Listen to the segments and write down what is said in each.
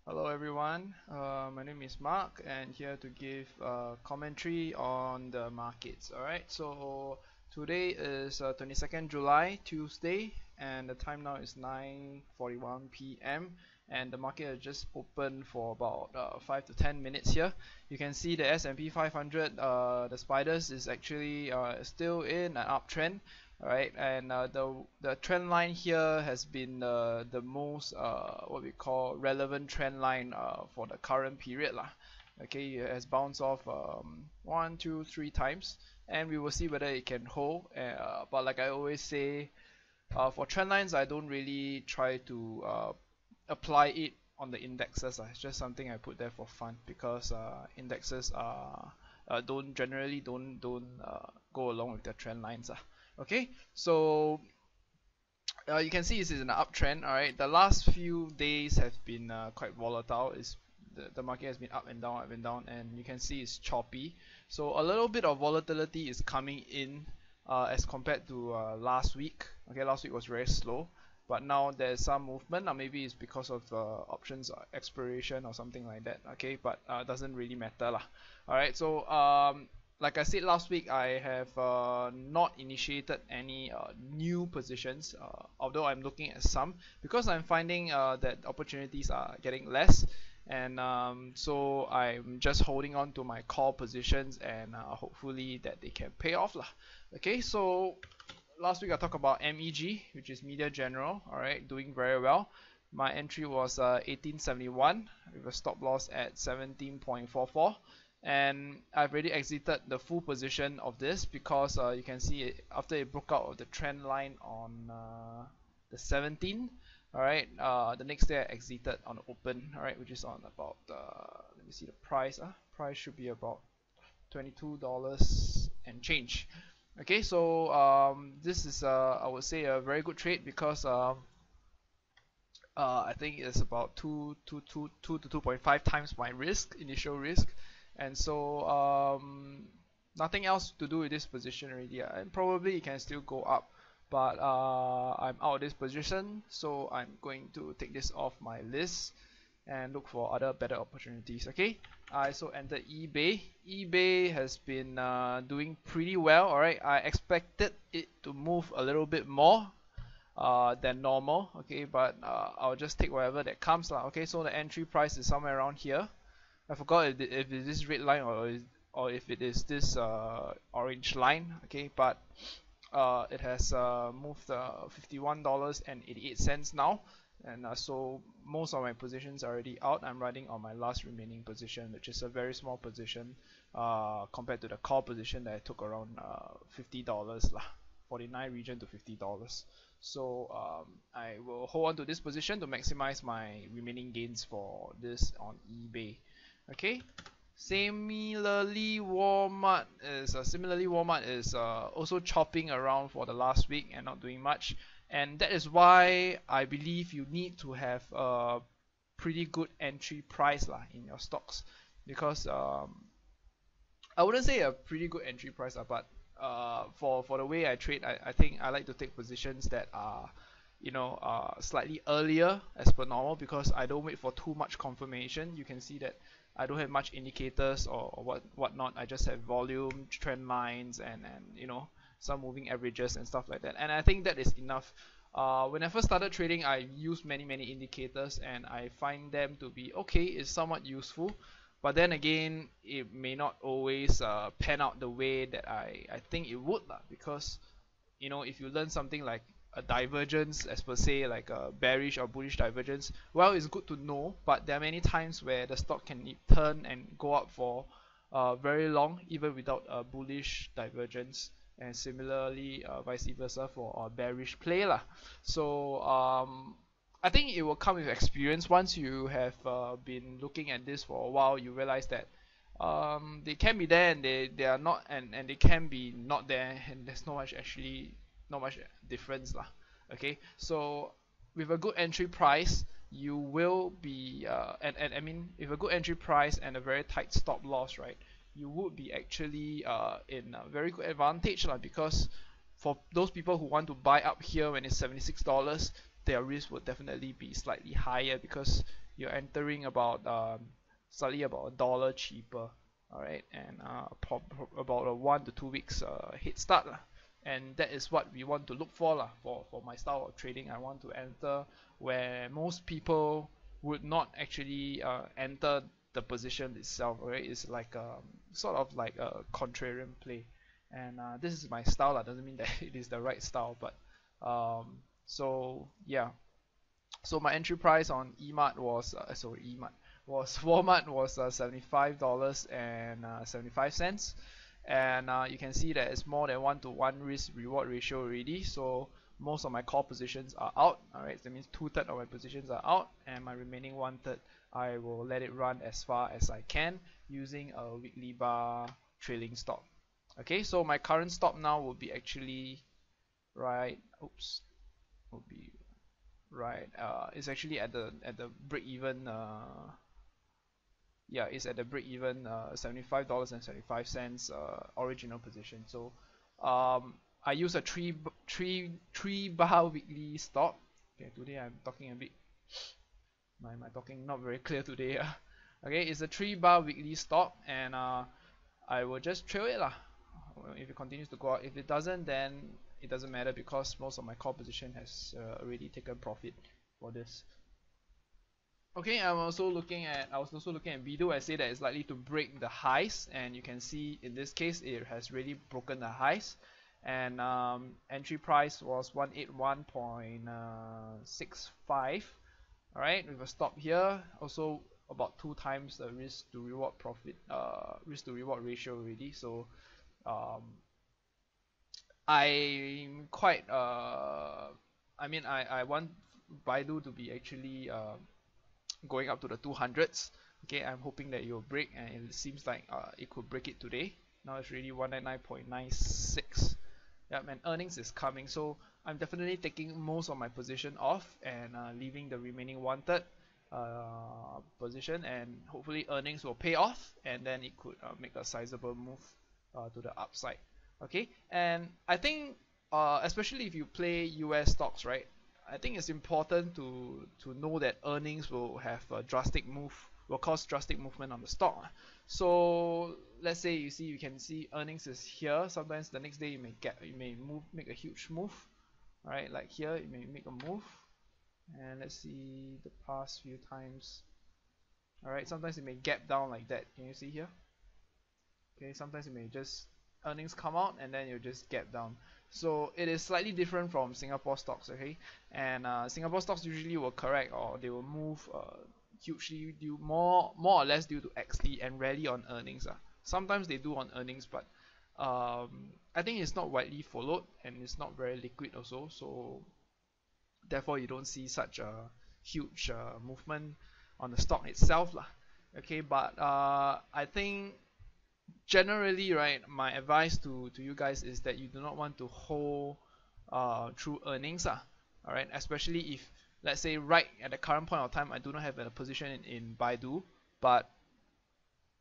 Hello everyone, my name is Mark and here to give commentary on the markets. Alright, so today is 22nd July, Tuesday, and the time now is 9:41 p.m. and the market has just opened for about 5 to 10 minutes here. You can see the S&P 500, the spiders is actually still in an uptrend. Alright, and the trend line here has been the most what we call relevant trend line for the current period lah. Okay, it has bounced off 1, 2, 3 times, and we will see whether it can hold. But like I always say, for trend lines, I don't really try to apply it on the indexes. It's just something I put there for fun because indexes don't generally don't go along with the trend lines. Okay, so you can see this is an uptrend. All right, the last few days have been quite volatile. The market has been up and down, and you can see it's choppy. So a little bit of volatility is coming in as compared to last week. Okay, last week was very slow, but now there's some movement. Maybe it's because of options expiration or something like that. Okay, but doesn't really matter lah. All right, so like I said last week, I have not initiated any new positions, although I'm looking at some because I'm finding that opportunities are getting less, and so I'm just holding on to my core positions, and hopefully that they can pay off lah. Okay, so last week I talked about MEG, which is Media General. All right, doing very well. My entry was 1871 with a stop loss at 17.44, and I've already exited the full position of this because you can see it, after it broke out of the trend line on the 17th. All right, the next day I exited on open. All right, which is on about let me see the price. Price should be about $22 and change. Okay, so this is I would say a very good trade because I think it's about 2 to 2.5 times my initial risk, and so nothing else to do with this position already, and probably it can still go up, but I'm out of this position, so I'm going to take this off my list and look for other better opportunities. Okay, I also entered eBay. eBay has been doing pretty well. All right, I expected it to move a little bit more than normal. Okay, but I'll just take whatever that comes lah. Okay, so the entry price is somewhere around here. I forgot if it is this red line or if it is this orange line. Okay, but it has moved $51.88 now, and so most of my positions are already out. I'm riding on my last remaining position, which is a very small position compared to the call position that I took around $50 lah, 49 region to $50. So I will hold on to this position to maximize my remaining gains for this on eBay. Okay. Similarly, Walmart is also chopping around for the last week and not doing much, and that is why I believe you need to have a pretty good entry price lah in your stocks, because I wouldn't say a pretty good entry price, but for the way I trade, I think I like to take positions that are slightly earlier as per normal, because I don't wait for too much confirmation. You can see that I don't have much indicators or whatnot. I just have volume, trend lines, and some moving averages and stuff like that. And I think that is enough. When I first started trading, I used many indicators, and I find them to be okay. It's somewhat useful, but then again, it may not always pan out the way that I think it would lah. Because if you learn something like a divergence as per se, like a bearish or bullish divergence, well, it's good to know, but there are many times where the stock can turn and go up for very long even without a bullish divergence, and similarly vice versa for a bearish play lah. So I think it will come with experience. Once you have been looking at this for a while, you realize that they can be there and they are not, and they can be not there, and there's not much difference lah. Okay, so with a good entry price, you will be and I mean, with a good entry price and a very tight stop loss, right, you would be actually in a very good advantage lah, because for those people who want to buy up here when it's $76, their risk would definitely be slightly higher, because you're entering about slightly about $1 cheaper. Alright, and about a 1 to 2 weeks head start lah. And that is what we want to look for lah. For my style of trading, I want to enter where most people would not actually enter the position itself. Alright, it's like sort of like a contrarian play, and this is my style lah. Doesn't mean that it is the right style, but so yeah. So my entry price on EMAT was Walmart was $75.75, and you can see that it's more than 1 to 1 risk reward ratio already. So most of my core positions are out. Alright, that means 2/3 of my positions are out, and my remaining 1/3 I will let it run as far as I can using a weekly bar trailing stop. Okay, so my current stop now will be actually right. Oops, will be right. It's actually at the break even. Yeah, it's at the break even $75.75 original position. So I use a three bar weekly stop. Okay, today I'm talking a bit my talking not very clear today. Okay, it's a 3 bar weekly stop, and I will just trail it lah. If it continues to go up, if it doesn't, then it doesn't matter because most of my core position has already taken profit for this. Okay, I was also looking at BIDU. I say that it's likely to break the highs, and you can see in this case it has really broken the highs, and entry price was 181.65. All right, with a stop here, also about 2 times the risk to reward ratio already. So I'm quite I want BIDU to be actually going up to the 200s. Okay, I'm hoping that it will break, and it seems like it could break it today. Now it's really 199.96. Yep, and earnings is coming, so I'm definitely taking most of my position off and leaving the remaining 1/3 position, and hopefully earnings will pay off, and then it could make a sizable move to the upside. Okay, and I think especially if you play US stocks, right? I think it's important to know that earnings will have a drastic move, will cause drastic movement on the stock. So let's say you can see earnings is here. Sometimes the next day you may make a huge move. All right, like here it may make a move, and let's see the past few times. All right, sometimes it may gap down like that. Can you see here? Okay, sometimes it may just earnings come out and then you just gap down. So it is slightly different from Singapore stocks. Okay, and Singapore stocks usually will correct, or they will move hugely due more or less due to XD, and rarely on earnings. Sometimes they do on earnings, but I think it's not widely followed, and it's not very liquid also, so therefore you don't see such a huge movement on the stock itself lah. Okay, but I think generally, right, my advice to you guys is that you do not want to hold through earnings. Alright, especially if, let's say, right at the current point of time, I do not have a position in BIDU, but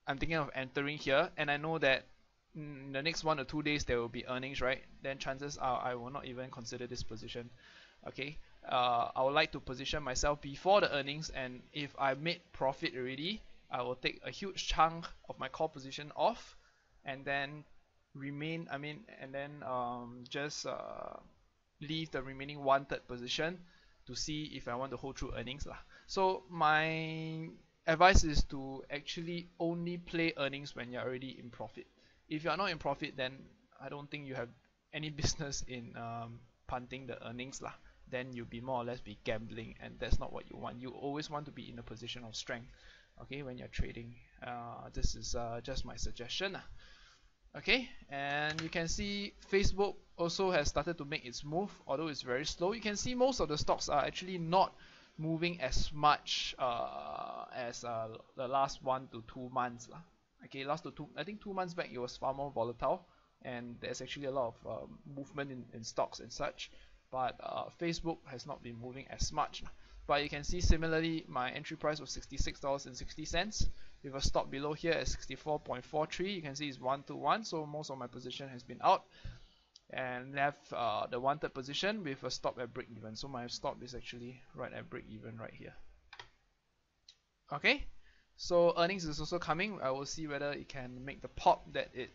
I'm thinking of entering here, and I know that in the next 1 or 2 days there will be earnings, right? Then chances are I will not even consider this position. Okay, I would like to position myself before the earnings, and if I made profit already, I will take a huge chunk of my core position off, and then just leave the remaining 1/3 position to see if I want to hold through earnings lah. So my advice is to actually only play earnings when you're already in profit. If you're not in profit, then I don't think you have any business in punting the earnings lah. Then you'll be more or less be gambling, and that's not what you want. You always want to be in a position of strength, okay, when you're trading. This is just my suggestion. Okay, and you can see Facebook also has started to make its move, although it's very slow. You can see most of the stocks are actually not moving as much as the last 1 to 2 months. Okay, I think 2 months back it was far more volatile, and there's actually a lot of movement in stocks and such, but Facebook has not been moving as much. But you can see similarly, my entry price was $66.60 with a stop below here at 64.43. You can see it's 1 to 1, so most of my position has been out, and left the 1/3 position with a stop at break even. So my stop is actually right at break even right here. Okay, so earnings is also coming. I will see whether it can make the pop that it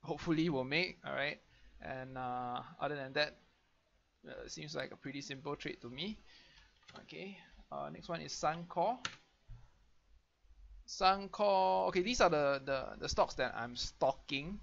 hopefully will make. All right, and other than that, seems like a pretty simple trade to me. Okay, next one is Suncor. Suncor. Okay, these are the stocks that I'm stocking.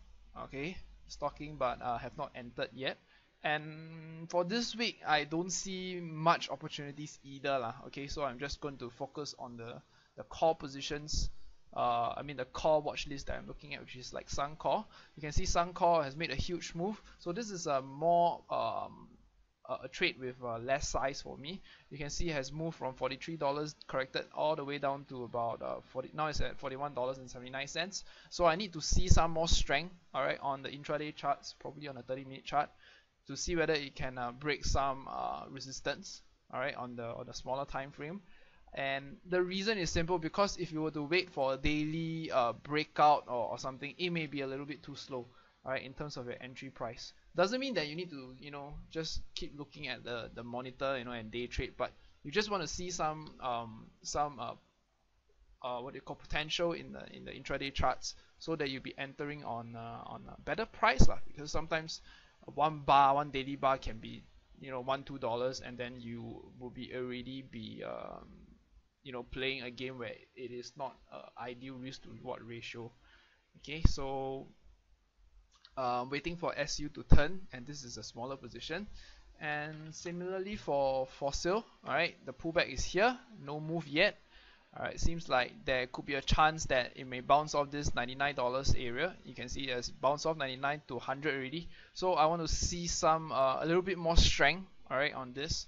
Okay, stocking, but have not entered yet. And for this week, I don't see much opportunities either lah. Okay, so I'm just going to focus on the core positions. I mean the core watch list that I'm looking at, which is like Suncor. You can see Suncor has made a huge move. So this is a more a trade with less size for me. You can see it has moved from $43 corrected all the way down to about 40. Now it's at $41.79. So I need to see some more strength, all right, on the intraday charts, probably on a 30-minute chart, to see whether it can break some resistance, all right, on the smaller time frame. And the reason is simple, because if you were to wait for a daily breakout or something, it may be a little bit too slow, all right, in terms of your entry price. Doesn't mean that you need to, just keep looking at the monitor, and day trade, but you just want to see some what do you call, potential in the intraday charts, so that you'll be entering on a better price lah. Because sometimes one daily bar can be $1-2, and then you will be already be playing a game where it is not ideal risk to reward ratio. Okay, so waiting for SU to turn, and this is a smaller position. And similarly for FOSL, alright, the pullback is here, no move yet. Alright, seems like there could be a chance that it may bounce off this $99 area. You can see it has bounced off 99 to 100 already. So I want to see some a little bit more strength, alright, on this.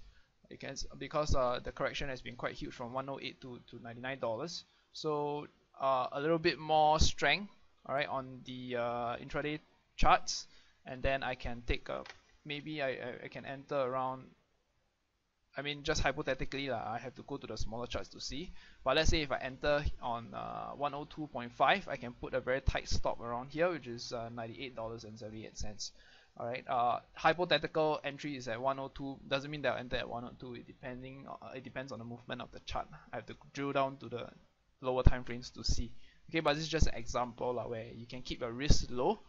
Because the correction has been quite huge from 108 to $99. So a little bit more strength, alright, on the intraday charts, and then I can take a, maybe I can enter around, I mean, just hypothetically lah, I have to go to the smaller charts to see. But let's say if I enter on 102.5, I can put a very tight stop around here, which is $98.78. Alright, hypothetical entry is at 102. Doesn't mean that I'll enter at 102. It depends on the movement of the chart. I have to drill down to the lower time frames to see. Okay, but this is just an example lah, where you can keep your risk low,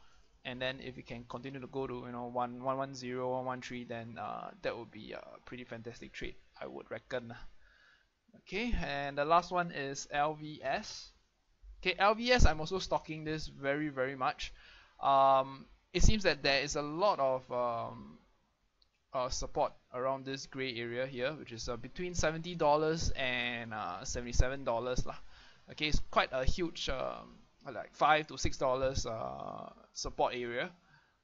and then if you can continue to go to 110, 113, then that would be a pretty fantastic trade, I would reckon. Okay, and the last one is LVS. Okay, LVS, I'm also stocking this very much. It seems that there is a lot of support around this gray area here, which is between $70 and $77 lah. Okay, it's quite a huge like $5 to $6 support area.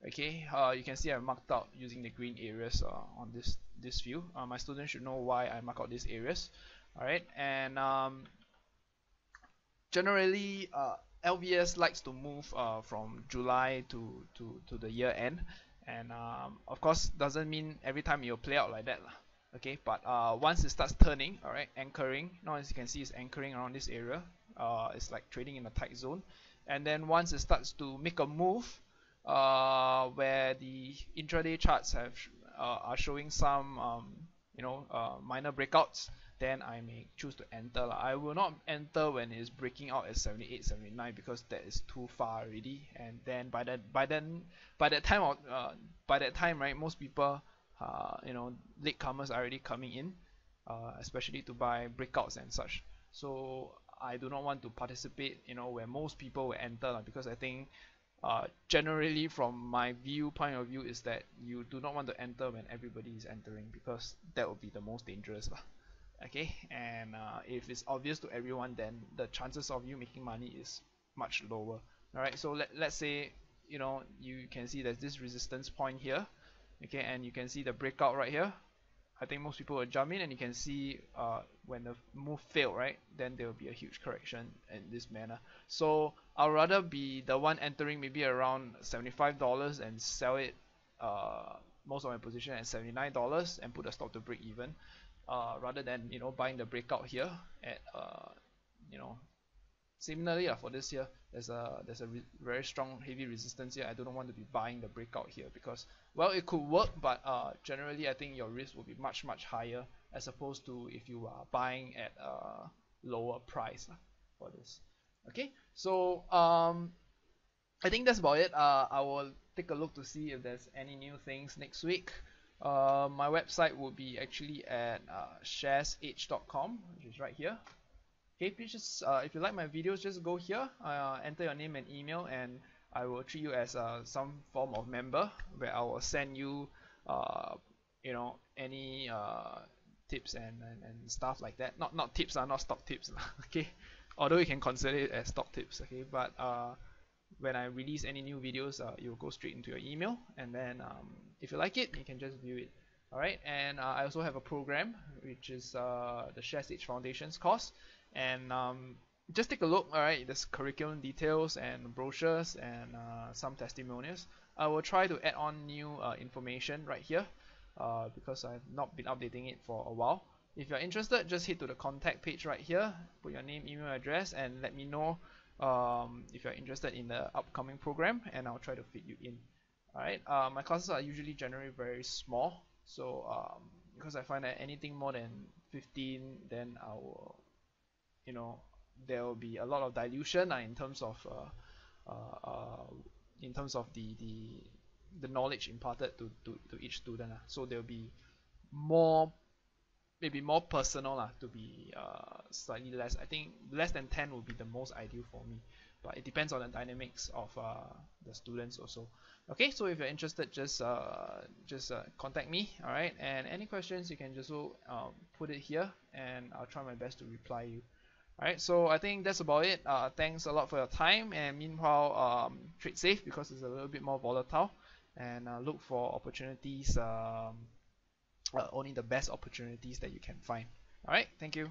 Okay, you can see I marked out using the green areas on this view. My students should know why I mark out these areas. All right, and generally LVS likes to move from July to the year end, and of course doesn't mean every time you'll play out like that lah. Okay, but once it starts turning, all right, anchoring. Now as you can see, it's anchoring around this area. It's like trading in a tight zone, and then once it starts to make a move, where the intraday charts are showing some minor breakouts, then I may choose to enter lah. I will not enter when it's breaking out at 78, 79, because that is too far already. And then by that time, right, most people, latecomers are already coming in, especially to buy breakouts and such. So I do not want to participate, where most people will enter lah, because I think generally from my point of view is that you do not want to enter when everybody is entering, because that would be the most dangerous lah. Okay, and if it's obvious to everyone, then the chances of you making money is much lower. Alright, so let's say you can see there's this resistance point here. Okay, and you can see the breakout right here. I think most people will jump in, and you can see when the move failed, right, then there will be a huge correction in this manner. So I'll rather be the one entering maybe around $75 and sell it, most of my position at $79, and put a stop to break even, rather than buying the breakout here at similarly for this year. There's a very strong heavy resistance here. I don't want to be buying the breakout here, because, well, it could work, but generally I think your risk will be much higher, as opposed to if you are buying at lower price for this. Okay, so I think that's about it. I will take a look to see if there's any new things next week. My website will be actually at sharesage.com, which is right here. Okay, please just if you like my videos, just go here, enter your name and email, and I will treat you as some form of member, where I will send you, any tips and stuff like that. Not tips, not stock tips, okay. Although you can consider it as stock tips, okay. But when I release any new videos, it will go straight into your email, and then if you like it, you can just view it. Alright, and I also have a program which is the ShareStage Foundations course, and just take a look. Alright, there's curriculum details and brochures and some testimonials. I will try to add on new information right here because I've not been updating it for a while. If you're interested, just hit to the contact page right here, put your name, email address, and let me know if you're interested in the upcoming program, and I'll try to fit you in. Alright, my classes are usually generally very small, so because I find that anything more than 15, then I will, there will be a lot of dilution in terms of the knowledge imparted to each student. So there will be more, maybe more personal to be slightly less. I think less than 10 would be the most ideal for me, but it depends on the dynamics of the students also. Okay, so if you're interested, just contact me. All right, and any questions you can just put it here, and I'll try my best to reply you. All right, so I think that's about it. Thanks a lot for your time, and meanwhile, trade safe because it's a little bit more volatile, and look for opportunities, only the best opportunities that you can find. All right, thank you.